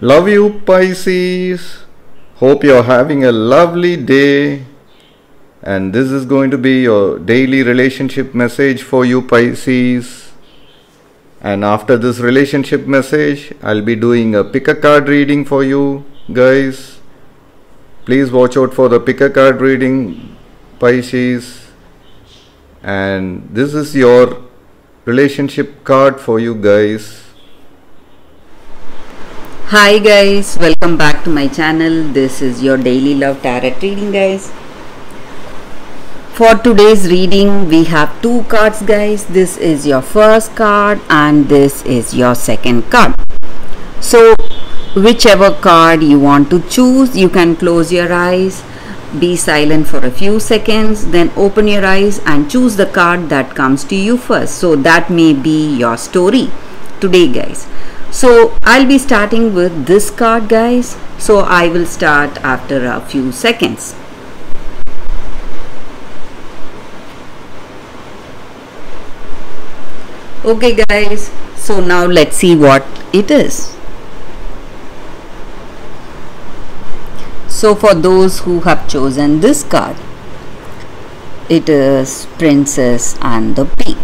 Love you, Pisces. Hope you're having a lovely day. And this is going to be your daily relationship message for you, Pisces. And after this relationship message, I'll be doing a pick a card reading for you guys. Please watch out for the pick a card reading, Pisces. And this is your relationship card for you guys. Hi guys, welcome back to my channel. This is your daily love tarot reading, guys. For today's reading we have two cards, guys. This is your first card and this is your second card. So whichever card you want to choose, you can close your eyes, be silent for a few seconds, then open your eyes and choose the card that comes to you first. So that may be your story today, guys. So I'll be starting with this card, guys. So I will start after a few seconds. Okay guys, so now let's see what it is. So for those who have chosen this card, it is Princess and the Pea.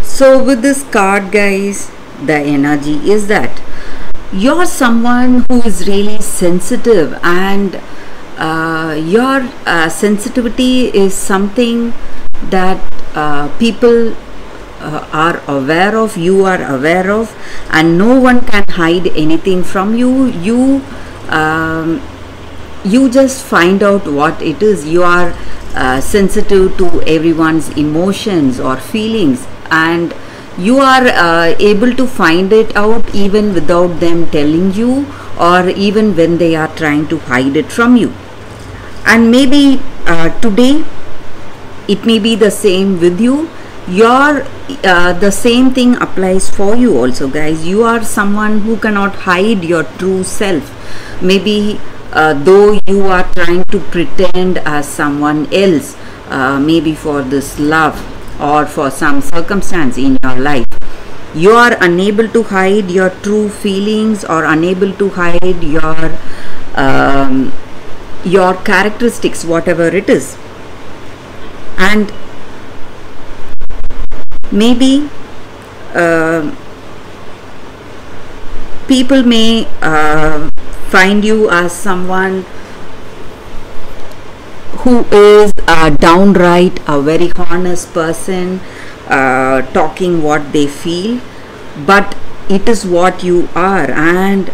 So with this card, guys, the energy is that you're someone who is really sensitive, and your sensitivity is something that people are aware of, you are aware of, and no one can hide anything from you. You just find out what it is. You are sensitive to everyone's emotions or feelings, and you are able to find it out even without them telling you, or even when they are trying to hide it from you. And maybe today it may be the same with you. The same thing applies for you also, guys. You are someone who cannot hide your true self. Maybe though you are trying to pretend as someone else, maybe for this love or for some circumstance in your life, you are unable to hide your true feelings or unable to hide your characteristics, whatever it is. And maybe people may find you as someone who is downright a very honest person, talking what they feel, but it is what you are, and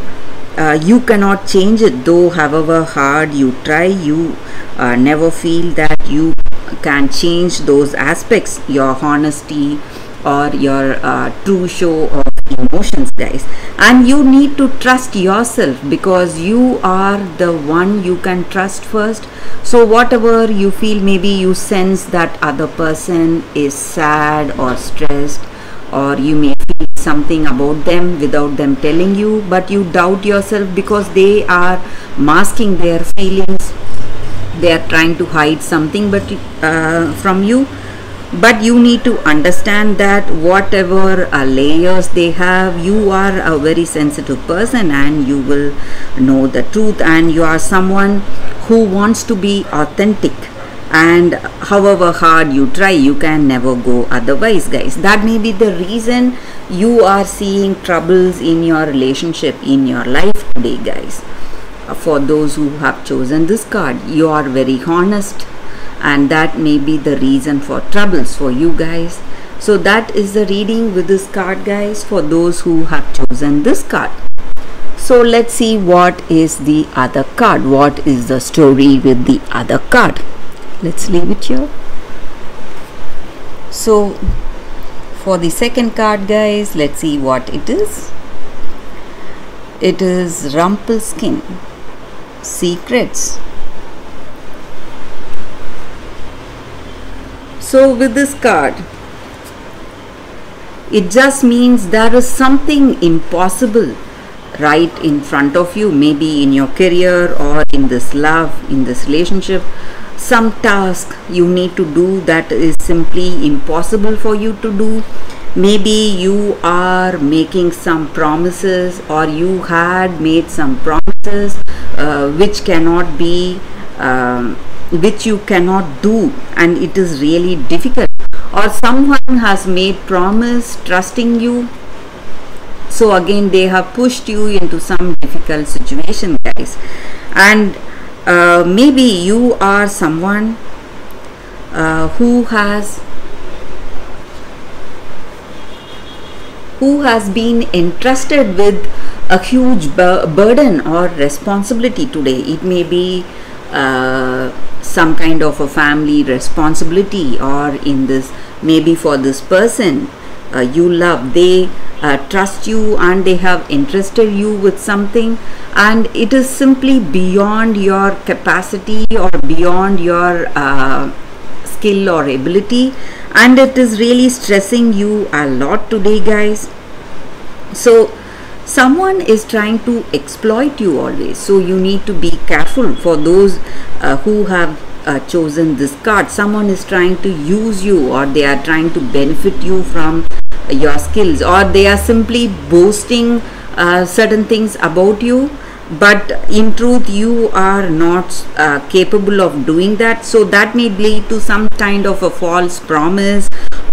you cannot change it. Though however hard you try, you never feel that you can change those aspects, your honesty or your true show of emotions, guys. And you need to trust yourself, because you are the one you can trust first. So whatever you feel, maybe you sense that other person is sad or stressed, or you may feel something about them without them telling you, but you doubt yourself because they are masking their feelings. They are trying to hide something from you. But you need to understand that whatever layers they have, you are a very sensitive person and you will know the truth, and you are someone who wants to be authentic, and however hard you try, you can never go otherwise, guys. That may be the reason you are seeing troubles in your relationship, in your life today, guys. For those who have chosen this card, you are very honest, and that may be the reason for troubles for you guys. So that is the reading with this card, guys, for those who have chosen this card. So let's see what is the other card. What is the story with the other card? Let's leave it here. So for the second card, guys, let's see what it is. It is Rumpelstiltskin, Secrets. So with this card, it just means there is something impossible right in front of you, maybe in your career or in this love, in this relationship. some task you need to do that is simply impossible for you to do. Maybe you are making some promises, or you had made some promises which cannot be which you cannot do, and it is really difficult. Or someone has made promise trusting you, so again they have pushed you into some difficult situation, guys. And maybe you are someone who has been entrusted with a huge burden or responsibility today. It may be some kind of a family responsibility, or in this, maybe for this person you love, they trust you and they have entrusted you with something, and it is simply beyond your capacity or beyond your skill or ability, and it is really stressing you a lot today, guys. So someone is trying to exploit you always, so you need to be careful. For those who have chosen this card, someone is trying to use you, or they are trying to benefit you from your skills, or they are simply boasting certain things about you, but in truth you are not capable of doing that. So that may lead to some kind of a false promise,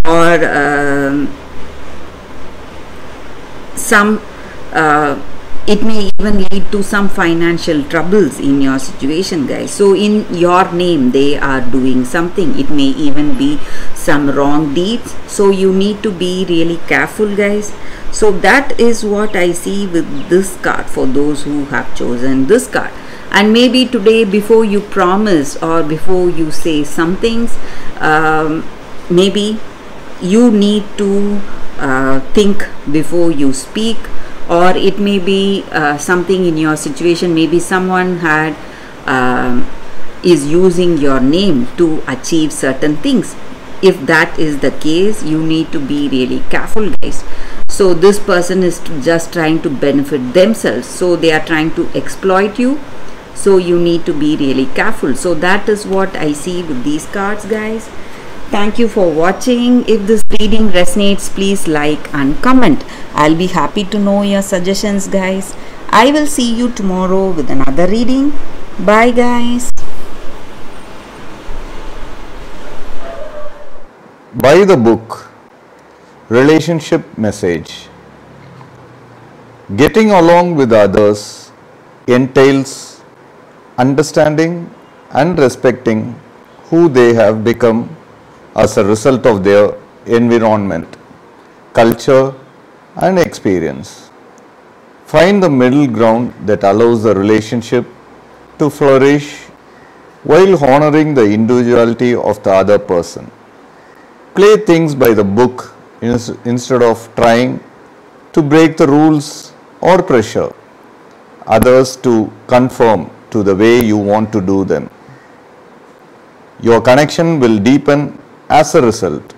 or it may even lead to some financial troubles in your situation, guys. So in your name they are doing something. It may even be some wrong deeds, so you need to be really careful, guys. So that is what I see with this card for those who have chosen this card. And maybe today, before you promise or before you say some things, maybe you need to think before you speak. Or it may be something in your situation, maybe someone had is using your name to achieve certain things. If that is the case, you need to be really careful, guys. So this person is just trying to benefit themselves, so they are trying to exploit you, so you need to be really careful. So that is what I see with these cards, guys. Thank you for watching. If this reading resonates, please like and comment. I'll be happy to know your suggestions, guys. I will see you tomorrow with another reading. Bye, guys. By the book, relationship message. Getting along with others entails understanding and respecting who they have become as a result of their environment, culture, and experience. Find the middle ground that allows the relationship to flourish while honoring the individuality of the other person. Play things by the book instead of trying to break the rules or pressure others to conform to the way you want to do them. Your connection will deepen as a result.